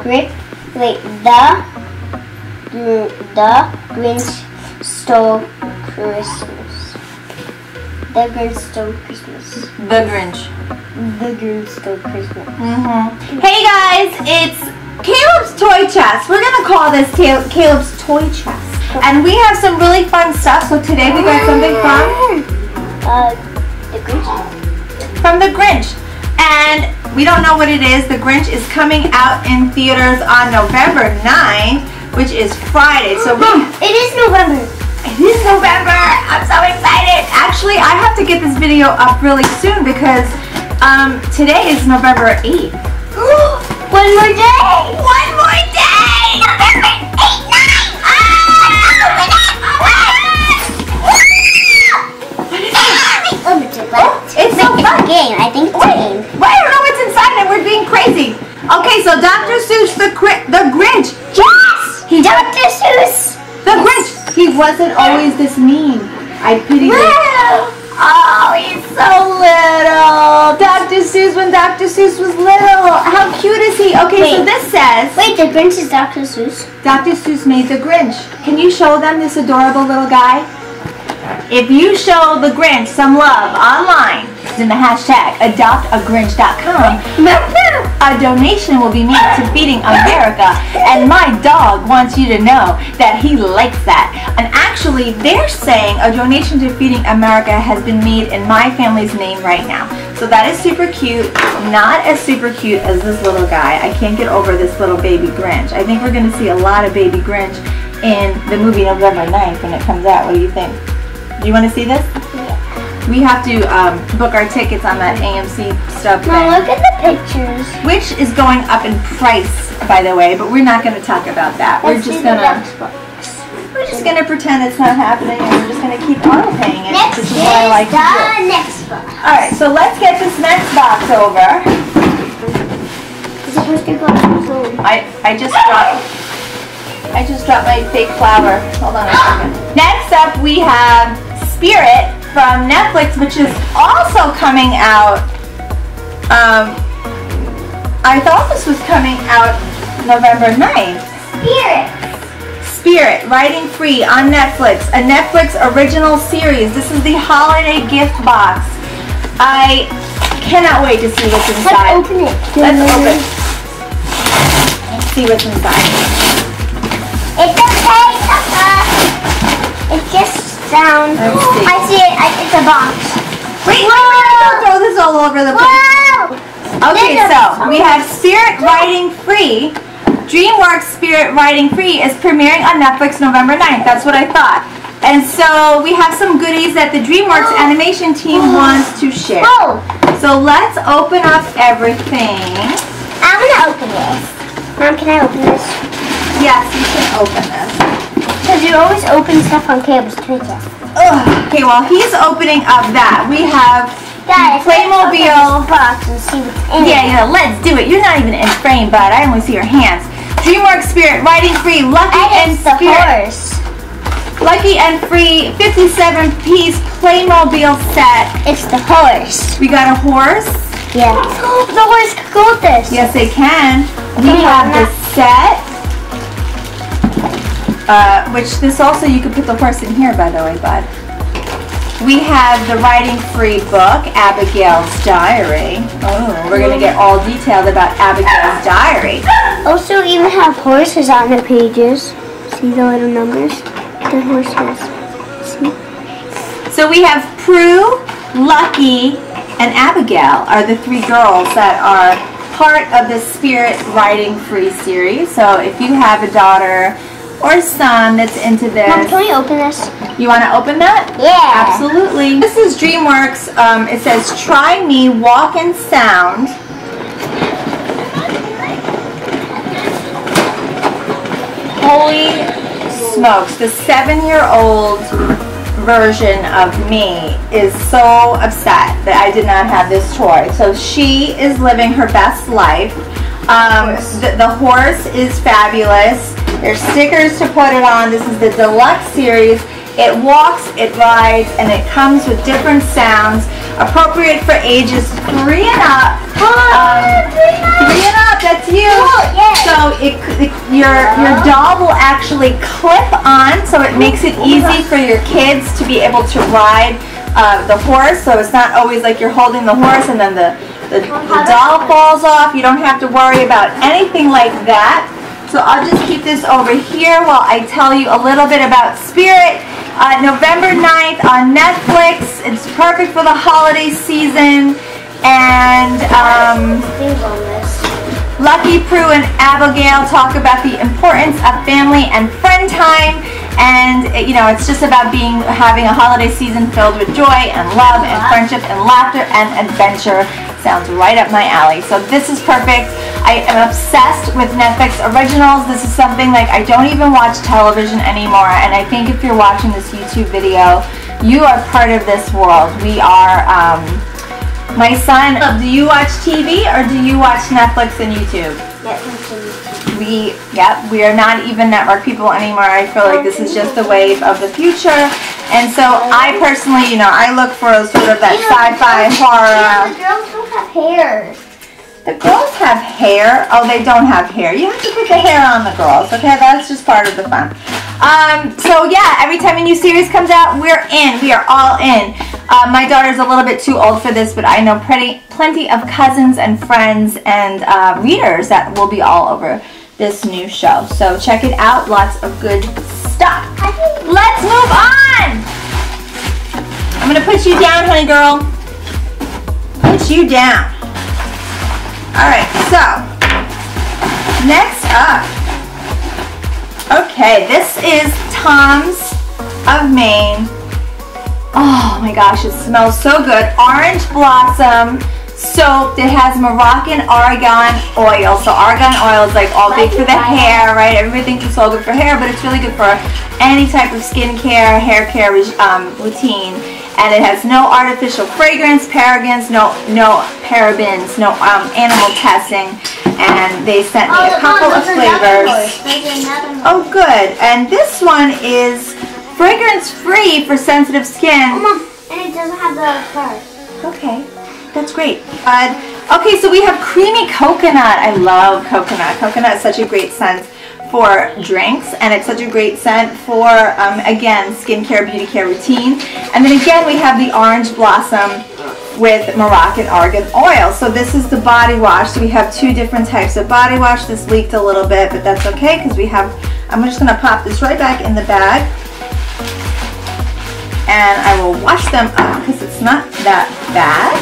Wait, the Grinch stole Christmas. The Grinch stole Christmas. The Grinch. The Grinch stole Christmas. Hey guys, it's Caleb's Toy Chest. We're gonna call this Caleb's Toy Chest. And we have some really fun stuff. So today we got something from the Grinch. From the Grinch. And we don't know what it is. The Grinch is coming out in theaters on November 9th, which is Friday. So it is November. It is November. I'm so excited. Actually, I have to get this video up really soon because today is November 8th. One more day. One more day. November 8th, 9. It's so fun. Game. I think it's a game. Well, I don't know what's inside and we're being crazy. Okay, so Dr. Seuss, the Grinch. Yes! Dr. Seuss. The Grinch. He wasn't always this mean. I pity him. Oh, he's so little. Dr. Seuss when Dr. Seuss was little. How cute is he? Okay, so this says... Wait, the Grinch is Dr. Seuss? Dr. Seuss made the Grinch. Can you show them this adorable little guy? If you show the Grinch some love online, in the hashtag adoptagrinch.com, a donation will be made to Feeding America, and my dog wants you to know that he likes that. And actually, they're saying a donation to Feeding America has been made in my family's name right now. So that is super cute. Not as super cute as this little guy. I can't get over this little baby Grinch. I think we're going to see a lot of baby Grinch in the movie November 9th when it comes out. What do you think? Do you want to see this? Yeah. We have to book our tickets on that AMC stuff Now thing. look at the pictures. Which is going up in price, by the way, but we're not going to talk about that. We're just gonna pretend it's not happening, and we're just gonna keep auto paying it. Next Which is what I like to do. next box. All right, so let's get this next box over. It's supposed to go soon. I just dropped my fake flower. Hold on a second. Next up, we have Spirit from Netflix, which is also coming out. I thought this was coming out November 9th. Spirit, Writing Free on Netflix, a Netflix original series. This is the holiday gift box. I cannot wait to see what's inside. Let's open it. Let's open it. Let's see what's inside. It's okay, Papa. It just sounds. I see it. It's a box. Wait, don't throw this all over the place. Whoa! Okay, so we have Spirit Writing Free. DreamWorks Spirit Writing Free is premiering on Netflix November 9th. That's what I thought. And so we have some goodies that the DreamWorks animation team wants to share. So let's open up everything. I'm gonna open this. Mom, can I open this? Yes, you can open this. Because you always open stuff on Caleb's Twitter. Okay, well, he's opening up that. We have Guys, Playmobil box and see what's in it. Yeah, let's do it. You're not even in frame, bud. I only see your hands. DreamWorks Spirit Writing Free, Lucky and the Spirit. horse. Lucky and Free 57-piece Playmobil set. It's the horse. We got a horse. Yeah. The horse can go with this. Yes, they can. We have the set. Which this also, you could put the horse in here, by the way, bud. We have the Writing Free book, Abigail's Diary. Oh, we're going to get all detailed about Abigail's Diary. Also, even have horses on the pages. See the little numbers? The horses. See? So we have Prue, Lucky, and Abigail are the three girls that are part of the Spirit Writing Free series. So if you have a daughter or son that's into this. Mom, can we open this? You want to open that? Yeah. Absolutely. This is DreamWorks. It says, Try Me, Walk and Sound. Holy smokes. The 7-year-old version of me is so upset that I did not have this toy. So she is living her best life. The horse is fabulous. There's stickers to put it on. This is the deluxe series. It walks, it rides, and it comes with different sounds. appropriate for ages 3 and up. 3 and up, that's you. So your doll will actually clip on, so it makes it easy for your kids to be able to ride the horse. So it's not always like you're holding the horse and then the doll falls off. You don't have to worry about anything like that. So I'll just keep this over here while I tell you a little bit about Spirit. November 9th on Netflix. It's perfect for the holiday season. And Lucky, Prue, and Abigail talk about the importance of family and friend time. And you know, it's just about having a holiday season filled with joy and love and friendship and laughter and adventure. Sounds right up my alley. So this is perfect. I am obsessed with Netflix originals. This is something like I don't even watch television anymore. And I think if you're watching this YouTube video, you are part of this world. We are, my son, do you watch TV or do you watch Netflix and YouTube? Netflix and YouTube. We are not even network people anymore. I feel like this is just the wave of the future. And so I personally, you know, I look for sort of that sci-fi horror. The girls don't have hair. The girls have hair. Oh, they don't have hair. You have to put the hair on the girls, okay? That's just part of the fun. So yeah, every time a new series comes out, we're in. We are all in. My daughter's a little bit too old for this, but I know plenty of cousins and friends and readers that will be all over this new show. So check it out. Lots of good stuff. Let's move on. I'm going to put you down, honey girl. Put you down. Alright, so next up. Okay, this is Tom's of Maine. Oh my gosh, it smells so good. Orange Blossom soap that has Moroccan argan oil. So argan oil is like all big for the hair, right? Everybody thinks it's all good for hair, but it's really good for any type of skincare, hair care routine. And it has no artificial fragrance, parabens, no parabens, no animal testing. And they sent me a couple of flavors. Oh, good. And this one is fragrance-free for sensitive skin. And it doesn't have the fur. Okay, that's great. Okay, so we have creamy coconut. I love coconut. Coconut is such a great scent for drinks, and it's such a great scent for, again, skincare, beauty care routine. And then again, we have the Orange Blossom with Moroccan argan oil. So this is the body wash. So we have 2 different types of body wash. This leaked a little bit, but that's okay because we have, I'm just gonna pop this right back in the bag. And I will wash them up because it's not that bad.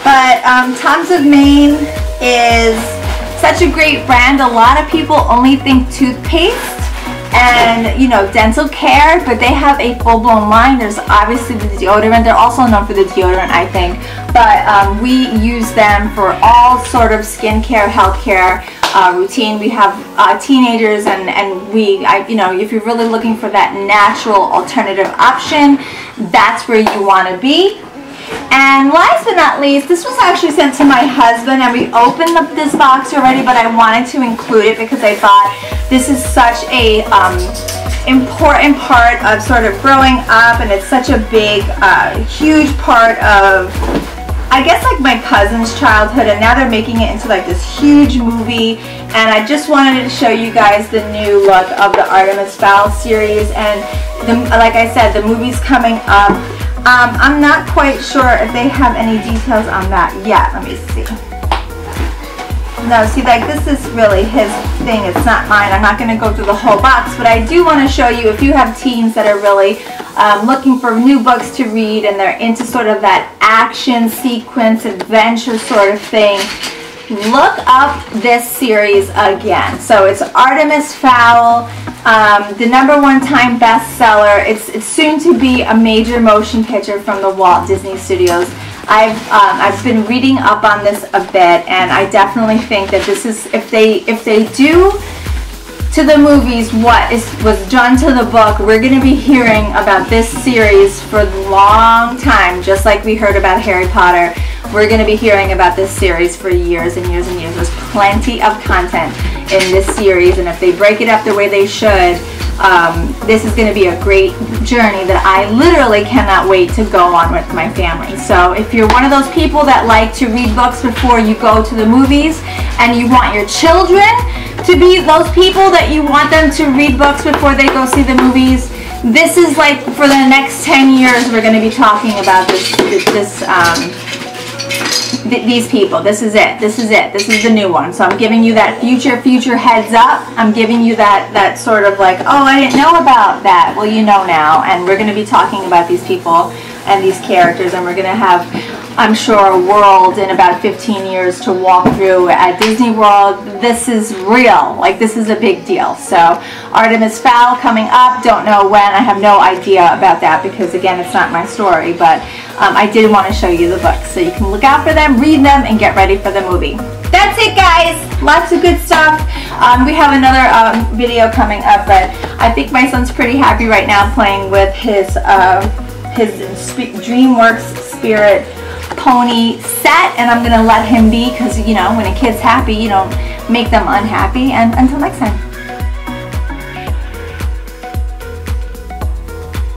But Tom's of Maine is such a great brand. A lot of people only think toothpaste and, you know, dental care, but they have a full-blown line. There's obviously the deodorant. They're also known for the deodorant, I think. But we use them for all sort of skincare, healthcare routine. We have teenagers, and you know, if you're really looking for that natural alternative option, that's where you want to be. And last but not least, this was actually sent to my husband, and we opened this box already, but I wanted to include it because I thought this is such a important part of sort of growing up, and it's such a big, huge part of, I guess, like my cousin's childhood, and now they're making it into like this huge movie. And I just wanted to show you guys the new look of the Artemis Fowl series, and like I said, the movie's coming up. I'm not quite sure if they have any details on that yet. Let me see. No, see, like, this is really his thing. It's not mine. I'm not going to go through the whole box, but I do want to show you, if you have teens that are really looking for new books to read and they're into sort of that action sequence, adventure sort of thing, look up this series again. So it's Artemis Fowl, the #1 time bestseller. It's soon to be a major motion picture from the Walt Disney Studios. I've been reading up on this a bit, and I definitely think that this is, if they do to the movies what was done to the book, we're going to be hearing about this series for a long time, just like we heard about Harry Potter. We're going to be hearing about this series for years and years and years. There's plenty of content in this series, and if they break it up the way they should, This is going to be a great journey that I literally cannot wait to go on with my family. So if you're one of those people that like to read books before you go to the movies, and you want your children to be those people that you want them to read books before they go see the movies, this is like for the next 10 years we're going to be talking about these people. This is it. This is it. This is the new one. So I'm giving you that future heads up. I'm giving you that sort of like, oh, I didn't know about that. Well, you know now. And we're going to be talking about these people and these characters, and we're going to have, I'm sure, a world in about 15 years to walk through at Disney World. This is real. Like, this is a big deal. So Artemis Fowl coming up. Don't know when. I have no idea about that because, again, it's not my story. But I did want to show you the books. So you can look out for them, read them, and get ready for the movie. That's it, guys. Lots of good stuff. We have another video coming up, but I think my son's pretty happy right now playing with his DreamWorks Spirit pony set, and I'm going to let him be because, you know, when a kid's happy, you don't make them unhappy. And until next time.